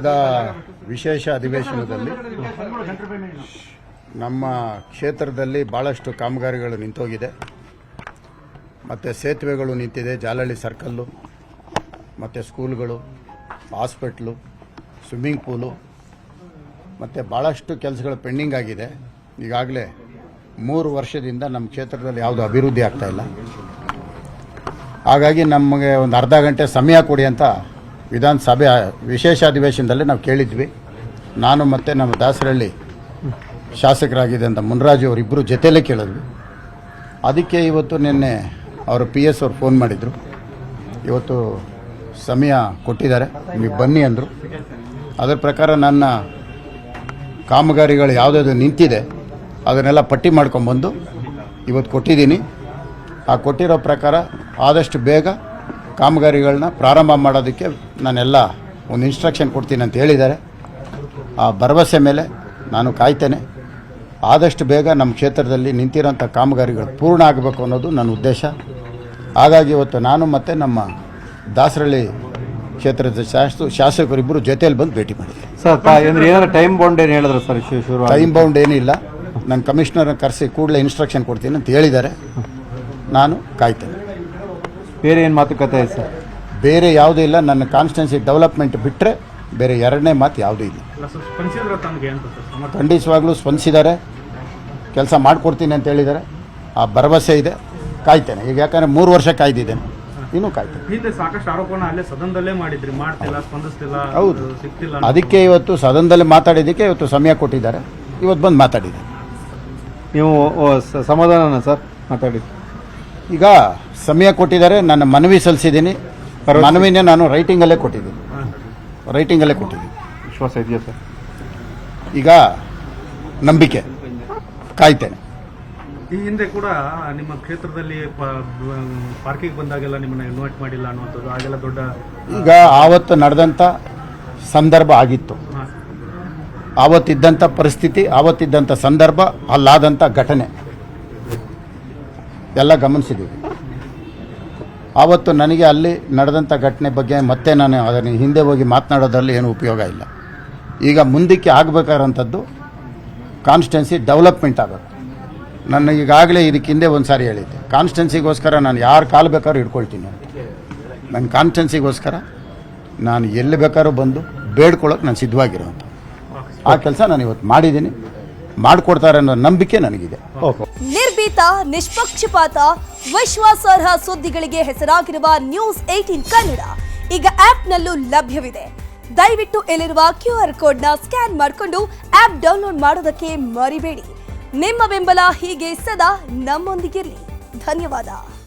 ಕಳೆದ ವಿಶೇಷ ಅಧಿವೇಶನದಲ್ಲಿ ನಮ್ಮ ಕ್ಷೇತ್ರದಲ್ಲಿ ಭಾಳಷ್ಟು ಕಾಮಗಾರಿಗಳು ನಿಂತೋಗಿದೆ. ಮತ್ತು ಸೇತುವೆಗಳು ನಿಂತಿದೆ, ಜಾಲಹಳ್ಳಿ ಸರ್ಕಲ್ಲು, ಮತ್ತು ಸ್ಕೂಲ್ಗಳು, ಹಾಸ್ಪಿಟ್ಲು, ಸ್ವಿಮ್ಮಿಂಗ್ ಪೂಲು, ಮತ್ತು ಭಾಳಷ್ಟು ಕೆಲಸಗಳು ಪೆಂಡಿಂಗ್ ಆಗಿದೆ. ಈಗಾಗಲೇ 3 ವರ್ಷದಿಂದ ನಮ್ಮ ಕ್ಷೇತ್ರದಲ್ಲಿ ಯಾವುದು ಅಭಿವೃದ್ಧಿ ಆಗ್ತಾಯಿಲ್ಲ. ಹಾಗಾಗಿ ನಮಗೆ ಒಂದು ಅರ್ಧ ಗಂಟೆ ಸಮಯ ಕೊಡಿ ಅಂತ ವಿಧಾನಸಭೆ ವಿಶೇಷ ಅಧಿವೇಶನದಲ್ಲಿ ನಾವು ಕೇಳಿದ್ವಿ. ನಾನು ಮತ್ತು ನಮ್ಮ ದಾಸರಹಳ್ಳಿ ಶಾಸಕರಾಗಿದೆ ಅಂತ ಮುನ್ರಾಜು ಅವರಿಬ್ಬರು ಜೊತೆಯಲ್ಲೇ ಕೇಳಿದ್ವಿ. ಅದಕ್ಕೆ ಇವತ್ತು ನಿನ್ನೆ ಅವರು PS ಅವ್ರು ಫೋನ್ ಮಾಡಿದರು. ಇವತ್ತು ಸಮಯ ಕೊಟ್ಟಿದ್ದಾರೆ, ನೀವು ಬನ್ನಿ ಅಂದರು. ಅದರ ಪ್ರಕಾರ ನನ್ನ ಕಾಮಗಾರಿಗಳು ಯಾವುದಾದ್ರು ನಿಂತಿದೆ ಅದನ್ನೆಲ್ಲ ಪಟ್ಟಿ ಮಾಡ್ಕೊಂಬಂದು ಇವತ್ತು ಕೊಟ್ಟಿದ್ದೀನಿ. ಆ ಕೊಟ್ಟಿರೋ ಪ್ರಕಾರ ಆದಷ್ಟು ಬೇಗ ಕಾಮಗಾರಿಗಳನ್ನ ಪ್ರಾರಂಭ ಮಾಡೋದಕ್ಕೆ ನಾನೆಲ್ಲ ಒಂದು ಇನ್ಸ್ಟ್ರಕ್ಷನ್ ಕೊಡ್ತೀನಿ ಅಂತ ಹೇಳಿದ್ದಾರೆ. ಆ ಭರವಸೆ ಮೇಲೆ ನಾನು ಕಾಯ್ತೇನೆ. ಆದಷ್ಟು ಬೇಗ ನಮ್ಮ ಕ್ಷೇತ್ರದಲ್ಲಿ ನಿಂತಿರೋಂಥ ಕಾಮಗಾರಿಗಳು ಪೂರ್ಣ ಆಗಬೇಕು ಅನ್ನೋದು ನನ್ನ ಉದ್ದೇಶ. ಹಾಗಾಗಿ ಇವತ್ತು ನಾನು ಮತ್ತು ನಮ್ಮ ದಾಸರಹಳ್ಳಿ ಕ್ಷೇತ್ರದ ಶಾಸಕರಿಬ್ಬರು ಜೊತೆಯಲ್ಲಿ ಬಂದು ಭೇಟಿ ಮಾಡಿದ್ದೆ. ಸರ್ ಏನಾದ್ರು ಟೈಮ್ ಬೌಂಡ್ ಏನು ಹೇಳಿದ್ರು ಸರ್? ಟೈಮ್ ಬೌಂಡ್ ಏನಿಲ್ಲ, ನನ್ನ ಕಮಿಷನರ್ನ ಕರೆಸಿ ಕೂಡಲೇ ಇನ್ಸ್ಟ್ರಕ್ಷನ್ ಕೊಡ್ತೀನಿ ಅಂತ ಹೇಳಿದ್ದಾರೆ. ನಾನು ಕಾಯ್ತೇನೆ. ಬೇರೆ ಏನು ಮಾತುಕತೆ ಇದೆ ಸರ್? ಬೇರೆ ಯಾವುದೂ ಇಲ್ಲ. ನನ್ನ ಕಾನ್ಸ್ಟಿಟ್ಯೂನ್ಸಿ ಡೆವಲಪ್ಮೆಂಟ್ ಬಿಟ್ಟರೆ ಬೇರೆ ಎರಡನೇ ಮಾತು ಯಾವುದೂ ಇಲ್ಲ. ಖಂಡಿತವಾಗ್ಲೂ ಸ್ಪಂದಿಸಿದ್ದಾರೆ, ಕೆಲಸ ಮಾಡಿಕೊಡ್ತೀನಿ ಅಂತ ಹೇಳಿದ್ದಾರೆ. ಆ ಭರವಸೆ ಇದೆ, ಕಾಯ್ತೇನೆ. ಈಗ ಯಾಕಂದರೆ 3 ವರ್ಷ ಕಾಯ್ದಿದ್ದೇನೆ, ಇನ್ನೂ ಕಾಯ್ತೇನೆ. ಹಿಂದೆ ಸಾಕಷ್ಟು ಆರೋಪನ ಅಲ್ಲೇ ಸದನದಲ್ಲೇ ಮಾಡಿದ್ರಿ, ಮಾಡ್ತಿಲ್ಲ, ಸ್ಪಂದಿಸ್ತಿಲ್ಲ, ಹೌದು ಸಿಗ್ತಿಲ್ಲ. ಅದಕ್ಕೆ ಇವತ್ತು ಸದನದಲ್ಲಿ ಮಾತಾಡಿದ್ದಕ್ಕೆ ಇವತ್ತು ಸಮಯ ಕೊಟ್ಟಿದ್ದಾರೆ. ಇವತ್ತು ಬಂದು ಮಾತಾಡಿದ್ದಾರೆ. ನೀವು ಸಮಾಧಾನ ಸರ್ ಮಾತಾಡಿ? ಈಗ ಸಮಯ ಕೊಟ್ಟಿದ್ದಾರೆ, ನನ್ನ ಮನವಿ ಸಲ್ಲಿಸಿದ್ದೀನಿ. ಮನವಿನೇ ನಾನು ರೈಟಿಂಗಲ್ಲೇ ಕೊಟ್ಟಿದ್ದೀನಿ. ವಿಶ್ವಾಸ ಇದೆಯಾ ಸರ್? ಈಗ ನಂಬಿಕೆ, ಕಾಯ್ತೇನೆ. ಈ ಹಿಂದೆ ಕೂಡ ನಿಮ್ಮ ಕ್ಷೇತ್ರದಲ್ಲಿ ಪಾರ್ಕಿಂಗ್ ಬಂದಾಗೆಲ್ಲ ನಿಮ್ಮನ್ನ ಇನ್ವೈಟ್ ಮಾಡಿಲ್ಲ ಅನ್ನುವಂಥದ್ದು, ಹಾಗೆಲ್ಲ ದೊಡ್ಡ ಈಗ ಆವತ್ತು ನಡೆದಂಥ ಸಂದರ್ಭ ಆಗಿತ್ತು. ಆವತ್ತಿದ್ದಂಥ ಪರಿಸ್ಥಿತಿ, ಆವತ್ತಿದ್ದಂಥ ಸಂದರ್ಭ, ಅಲ್ಲಾದಂಥ ಘಟನೆ ಎಲ್ಲ ಗಮನಿಸಿದ್ದೀವಿ. ಆವತ್ತು ನನಗೆ ಅಲ್ಲಿ ನಡೆದಂಥ ಘಟನೆ ಬಗ್ಗೆ ಮತ್ತೆ ನಾನು ಅದನ್ನು ಹಿಂದೆ ಹೋಗಿ ಮಾತನಾಡೋದ್ರಲ್ಲಿ ಏನು ಉಪಯೋಗ ಇಲ್ಲ. ಈಗ ಮುಂದಕ್ಕೆ ಆಗಬೇಕಾದಂಥದ್ದು ಕಾನ್ಸ್ಟಿಟ್ಯೂನ್ಸಿ ಡೆವಲಪ್ಮೆಂಟ್ ಆಗೋದು. ನನ್ನ ಈಗಾಗಲೇ ಇದಕ್ಕೆ ಹಿಂದೆ ಒಂದು ಸಾರಿ ಹೇಳಿದ್ದೆ, ಕಾನ್ಸ್ಟಿಟ್ಯೂನ್ಸಿಗೋಸ್ಕರ ನಾನು ಯಾರು ಕಾಲು ಬೇಕಾದ್ರೂ ಹಿಡ್ಕೊಳ್ತೀನಿ ಅಂತ. ನನ್ನ ಕಾನ್ಸ್ಟಿಟ್ಯೂನ್ಸಿಗೋಸ್ಕರ ನಾನು ಎಲ್ಲಿ ಬೇಕಾದ್ರೂ ಬಂದು ಬೇಡ್ಕೊಳ್ಳೋಕೆ ನಾನು ಸಿದ್ಧವಾಗಿರೋಂಥ ಆ ಕೆಲಸ ನಾನು ಇವತ್ತು ಮಾಡಿದ್ದೀನಿ. ಮಾಡಿಕೊಡ್ತಾರೆ ಅನ್ನೋ ನಂಬಿಕೆ ನನಗಿದೆ. ನಿರ್ಭೀತ, ನಿಷ್ಪಕ್ಷಪಾತ, ವಿಶ್ವಾಸಾರ್ಹ ಸುದ್ದಿಗಳಿಗೆ ಹೆಸರಾಗಿರುವ ನ್ಯೂಸ್ 18 ಕನ್ನಡ ಈಗ ಆಪ್ನಲ್ಲೂ ಲಭ್ಯವಿದೆ. ದಯವಿಟ್ಟು ಇಲ್ಲಿರುವ QR ಕೋಡ್ನ ಸ್ಕ್ಯಾನ್ ಮಾಡಿಕೊಂಡು ಆಪ್ ಡೌನ್ಲೋಡ್ ಮಾಡೋದಕ್ಕೆ ಮರಿಬೇಡಿ. ನಿಮ್ಮ ಬೆಂಬಲ ಹೀಗೆ ಸದಾ ನಮ್ಮೊಂದಿಗಿರಲಿ. ಧನ್ಯವಾದ.